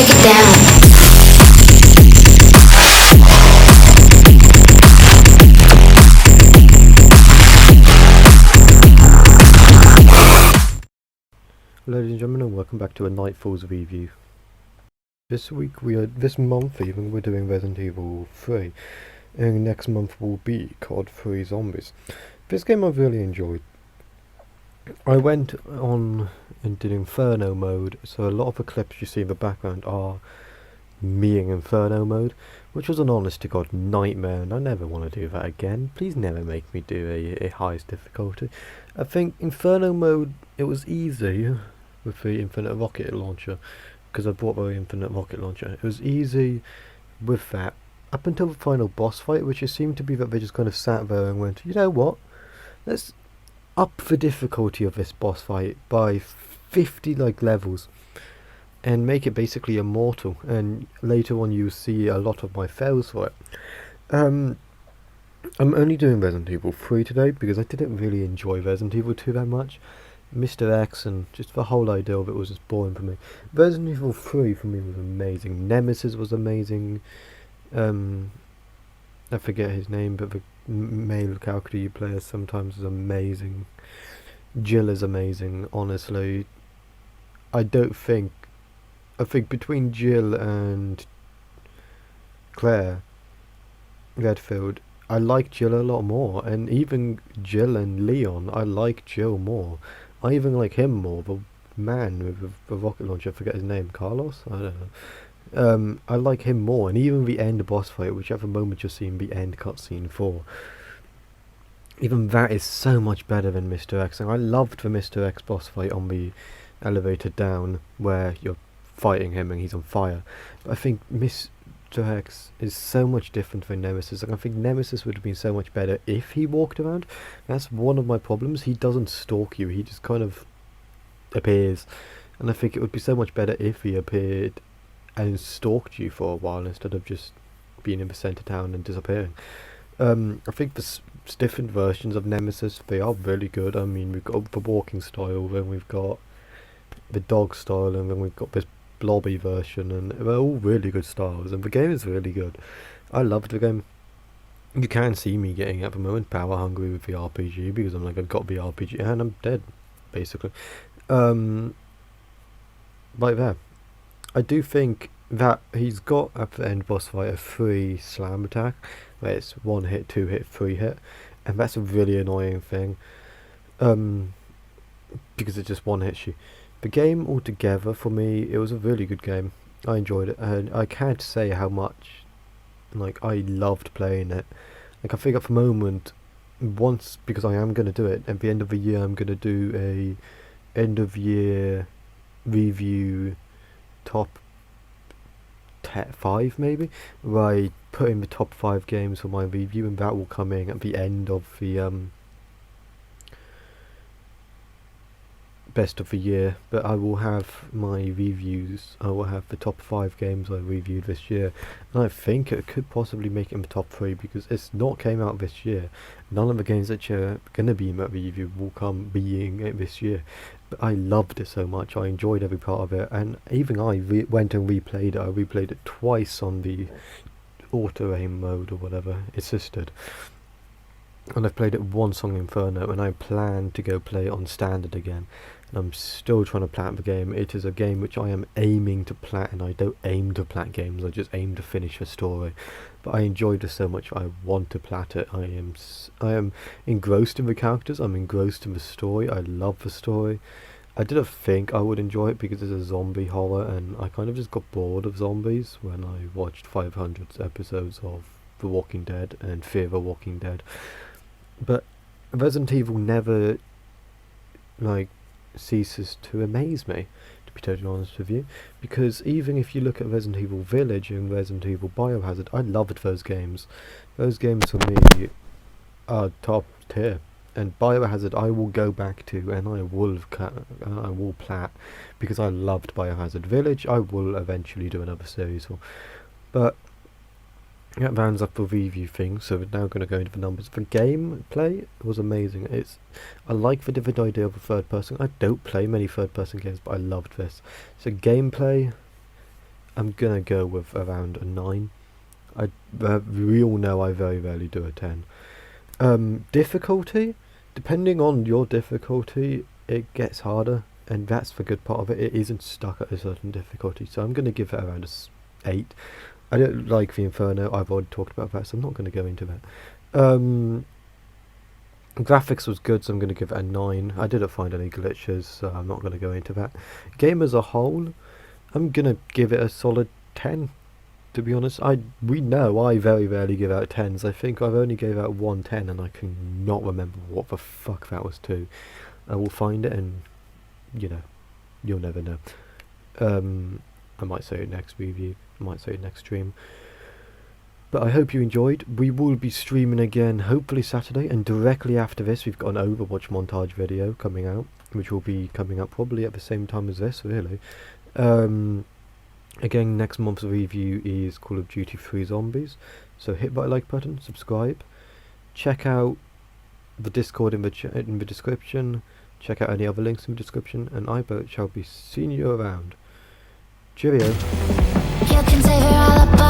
break it down. Ladies and gentlemen, and welcome back to a Nightfall's review. This month even, we're doing Resident Evil 3, and next month will be COD 3 Zombies. This game I've really enjoyed. I went on and did Inferno Mode, so a lot of the clips you see in the background are me in Inferno Mode, which was an honest-to-God nightmare, and I never want to do that again. Please never make me do a highest difficulty. I think Inferno Mode, it was easy with the Infinite Rocket Launcher, because I bought the Infinite Rocket Launcher. It was easy with that, up until the final boss fight, which it seemed to be that they just kind of sat there and went, you know what, let's up the difficulty of this boss fight by 50 levels, and make it basically immortal, and later on you see a lot of my fails for it. I'm only doing Resident Evil 3 today, because I didn't really enjoy Resident Evil 2 that much. Mr. X and just the whole idea of it was just boring for me. Resident Evil 3 for me was amazing. Nemesis was amazing. I forget his name, but the male character you play as sometimes is amazing. Jill is amazing, honestly. I think between Jill and Claire Redfield, I like Jill a lot more, and even Jill and Leon, I like Jill more. I even like him more, the man with the rocket launcher, I forget his name, Carlos? I don't know. I like him more, and even the end boss fight, whichever moment you're seeing the end cutscene for, even that is so much better than Mr. X, and I loved the Mr. X boss fight on the elevator down, where you're fighting him and he's on fire. But I think Mr. X is so much different than Nemesis, and I think Nemesis would have been so much better if he walked around. That's one of my problems. He doesn't stalk you, he just kind of appears, and I think it would be so much better if he appeared and stalked you for a while instead of just being in the centre town and disappearing. I think there's different versions of Nemesis. They are really good. I mean, we've got the walking style, then we've got the dog style, and then we've got this blobby version, and they're all really good styles, and the game is really good. I loved the game. You can see me getting at the moment power hungry with the RPG, because I'm like, I've got the RPG and I'm dead, basically. Like there. I do think that he's got at the end boss fight a 3 slam attack, where it's 1 hit, 2 hit, 3 hit, and that's a really annoying thing, because it just 1 hits you. The game altogether, for me, it was a really good game. I enjoyed it, and I can't say how much, I loved playing it. I think at the moment, once, because I am going to do it, at the end of the year I'm going to do a end of year review top 5 maybe, where I put in the top 5 games for my review, and that will come in at the end of the best of the year. But I will have my reviews, I will have the top 5 games I reviewed this year, and I think it could possibly make it in the top 3, because it's not came out this year. None of the games that you're going to be in that review will come being it this year, but I loved it so much. I enjoyed every part of it, and even I went and replayed it. I replayed it twice on the auto aim mode or whatever it assisted, and I've played it once on Inferno, and I plan to go play it on standard again. And I'm still trying to plat the game. It is a game which I am aiming to plat, and I don't aim to plat games, I just aim to finish the story. But I enjoyed it so much, I want to plat it. I am engrossed in the characters, I'm engrossed in the story, I love the story. I didn't think I would enjoy it because it's a zombie horror, and I kind of just got bored of zombies when I watched 500 episodes of The Walking Dead and Fear the Walking Dead. But Resident Evil never ceases to amaze me, to be totally honest with you, because even if you look at Resident Evil Village and Resident Evil Biohazard, I loved those games. Those games for me are top tier, and Biohazard I will go back to, and I will plat, because I loved Biohazard. Village I will eventually do another series for, but that rounds up the review thing, so we're now going to go into the numbers. The gameplay was amazing. I like the different idea of a third person. I don't play many third person games, but I loved this. So gameplay, I'm gonna go with around a 9. We all know I very rarely do a 10. Difficulty, depending on your difficulty, it gets harder, and that's the good part of it. It isn't stuck at a certain difficulty, so I'm gonna give it around a 8. I don't like the Inferno. I've already talked about that, so I'm not going to go into that. Graphics was good, so I'm going to give it a 9. I didn't find any glitches, so I'm not going to go into that. Game as a whole, I'm going to give it a solid 10. To be honest, we know I very rarely give out 10s. I think I've only gave out 1 10, and I can not remember what the fuck that was to. I will find it, and you know, you'll never know. I might say it next review. I might say it next stream. But I hope you enjoyed. We will be streaming again hopefully Saturday, and directly after this we've got an Overwatch montage video coming out, which will be coming up probably at the same time as this, really. Again, next month's review is Call of Duty 3 Zombies, so hit that like button, subscribe, check out the Discord in the description, check out any other links in the description, and I shall be seeing you around. Cheerio. You can save her all up.